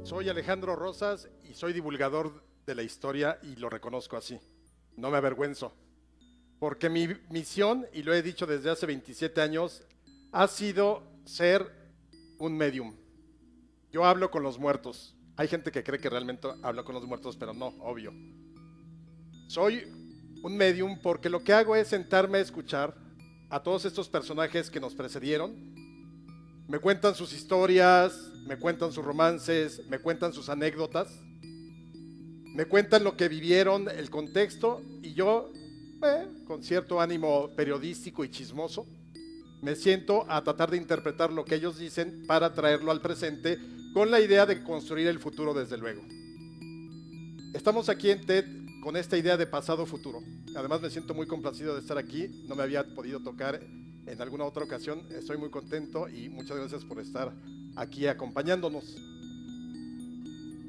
Soy Alejandro Rosas y soy divulgador de la historia y lo reconozco así. No me avergüenzo, porque mi misión, y lo he dicho desde hace 27 años, ha sido ser un medium. Yo hablo con los muertos. Hay gente que cree que realmente hablo con los muertos, pero no, obvio. Soy un medium porque lo que hago es sentarme a escuchar a todos estos personajes que nos precedieron. Me cuentan sus historias, me cuentan sus romances, me cuentan sus anécdotas, me cuentan lo que vivieron, el contexto, y yo, con cierto ánimo periodístico y chismoso, me siento a tratar de interpretar lo que ellos dicen para traerlo al presente con la idea de construir el futuro, desde luego. Estamos aquí en TED con esta idea de pasado-futuro. Además me siento muy complacido de estar aquí, no me había podido tocar en alguna otra ocasión. Estoy muy contento y muchas gracias por estar aquí acompañándonos.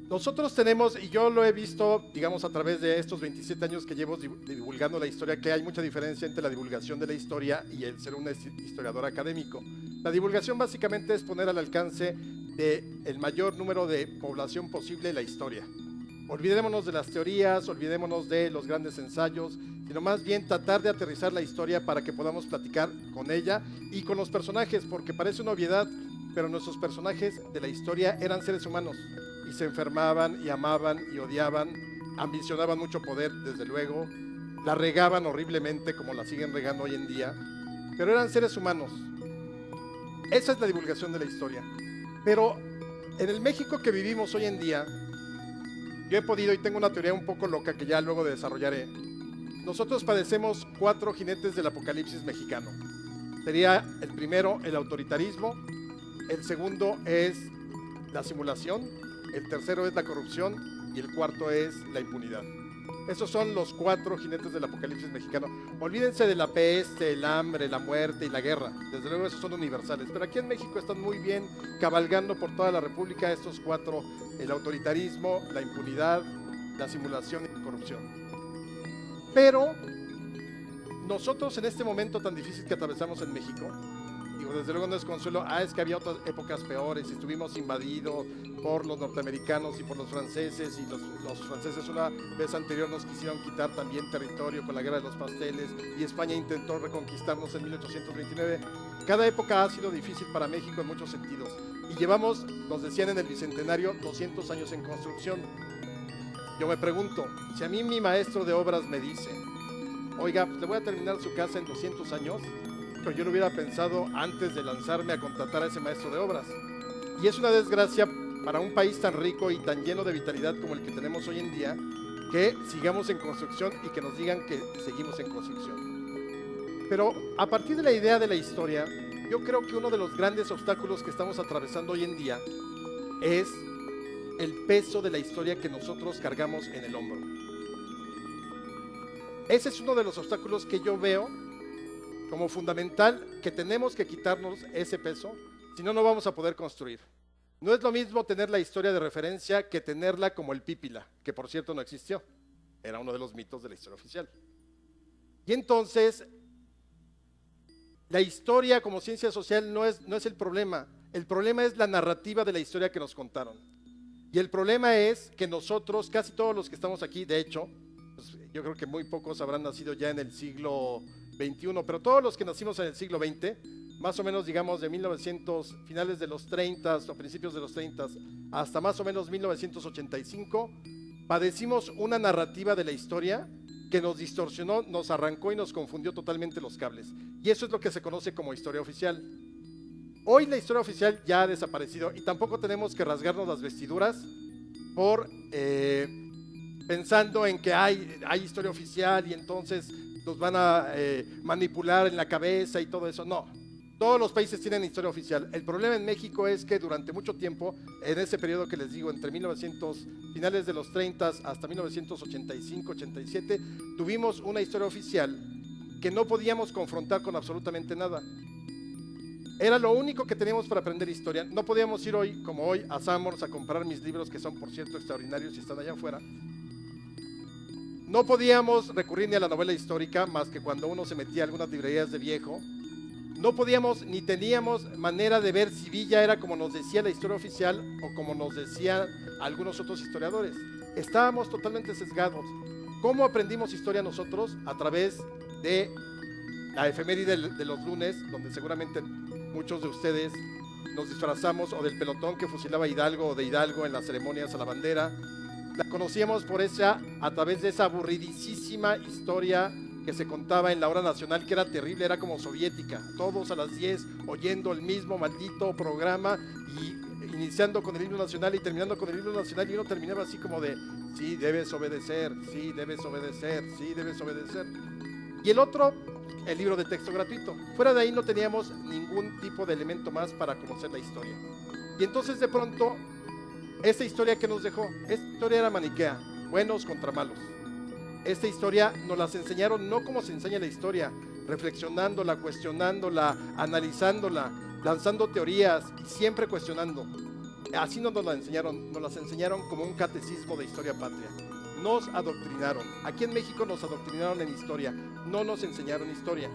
Nosotros tenemos, y yo lo he visto, digamos, a través de estos 27 años que llevo divulgando la historia, que hay mucha diferencia entre la divulgación de la historia y el ser un historiador académico. La divulgación básicamente es poner al alcance del mayor número de población posible la historia. Olvidémonos de las teorías, olvidémonos de los grandes ensayos, sino más bien tratar de aterrizar la historia para que podamos platicar con ella y con los personajes, porque parece una obviedad, pero nuestros personajes de la historia eran seres humanos y se enfermaban y amaban y odiaban, ambicionaban mucho poder, desde luego, la regaban horriblemente como la siguen regando hoy en día, pero eran seres humanos. Esa es la divulgación de la historia. Pero en el México que vivimos hoy en día, yo he podido, y tengo una teoría un poco loca que ya luego desarrollaré, nosotros padecemos 4 jinetes del apocalipsis mexicano. Sería el primero el autoritarismo, el segundo es la simulación, el tercero es la corrupción y el cuarto es la impunidad. Esos son los 4 jinetes del apocalipsis mexicano. Olvídense de la peste, el hambre, la muerte y la guerra. Desde luego esos son universales. Pero aquí en México están muy bien cabalgando por toda la República estos 4: el autoritarismo, la impunidad, la simulación y la corrupción. Pero nosotros en este momento tan difícil que atravesamos en México, digo, desde luego no es consuelo, es que había otras épocas peores y estuvimos invadidos por los norteamericanos y por los franceses, y los franceses una vez anterior nos quisieron quitar también territorio con la guerra de los pasteles, y España intentó reconquistarnos en 1829. Cada época ha sido difícil para México en muchos sentidos, y llevamos, nos decían en el Bicentenario, 200 años en construcción. Yo me pregunto, si a mí mi maestro de obras me dice, oiga, pues le voy a terminar su casa en 200 años, pero yo lo hubiera pensado antes de lanzarme a contratar a ese maestro de obras. Y es una desgracia para un país tan rico y tan lleno de vitalidad como el que tenemos hoy en día, que sigamos en construcción y que nos digan que seguimos en construcción. Pero a partir de la idea de la historia, yo creo que uno de los grandes obstáculos que estamos atravesando hoy en día es el peso de la historia que nosotros cargamos en el hombro. Ese es uno de los obstáculos que yo veo como fundamental, que tenemos que quitarnos ese peso, si no, no vamos a poder construir. No es lo mismo tener la historia de referencia que tenerla como el Pípila, que por cierto no existió, era uno de los mitos de la historia oficial. Y entonces, la historia como ciencia social no es el problema es la narrativa de la historia que nos contaron. Y el problema es que nosotros, casi todos los que estamos aquí, de hecho, pues yo creo que muy pocos habrán nacido ya en el siglo XXI, pero todos los que nacimos en el siglo XX, más o menos digamos de 1900, finales de los 30 o principios de los 30 hasta más o menos 1985, padecimos una narrativa de la historia que nos distorsionó, nos arrancó y nos confundió totalmente los cables. Y eso es lo que se conoce como historia oficial. Hoy la historia oficial ya ha desaparecido y tampoco tenemos que rasgarnos las vestiduras por pensando en que hay historia oficial y entonces nos van a manipular en la cabeza y todo eso. No, todos los países tienen historia oficial. El problema en México es que durante mucho tiempo, en ese periodo que les digo, entre finales de los 30 hasta 1985-87, tuvimos una historia oficial que no podíamos confrontar con absolutamente nada. Era lo único que teníamos para aprender historia. No podíamos ir hoy, como hoy, a Summers a comprar mis libros, que son, por cierto, extraordinarios y están allá afuera. No podíamos recurrir ni a la novela histórica, más que cuando uno se metía a algunas librerías de viejo. No podíamos ni teníamos manera de ver si Villa era como nos decía la historia oficial o como nos decía algunos otros historiadores. Estábamos totalmente sesgados. ¿Cómo aprendimos historia nosotros? A través de la efeméride de los lunes, donde seguramente muchos de ustedes nos disfrazamos, o del pelotón que fusilaba a Hidalgo o de Hidalgo en las ceremonias a la bandera. La conocíamos a través de esa aburridísima historia que se contaba en la hora nacional, que era terrible, era como soviética, todos a las 10 oyendo el mismo maldito programa y iniciando con el himno nacional y terminando con el himno nacional, y uno terminaba así como de, sí, debes obedecer, sí, debes obedecer, sí, debes obedecer. Y el otro, el libro de texto gratuito. Fuera de ahí no teníamos ningún tipo de elemento más para conocer la historia. Y entonces de pronto, esta historia que nos dejó, esta historia era maniquea, buenos contra malos. Esta historia nos las enseñaron no como se enseña la historia, reflexionándola, cuestionándola, analizándola, lanzando teorías y siempre cuestionando. Así no nos las enseñaron como un catecismo de historia patria. Nos adoctrinaron. Aquí en México nos adoctrinaron en historia, no nos enseñaron historia.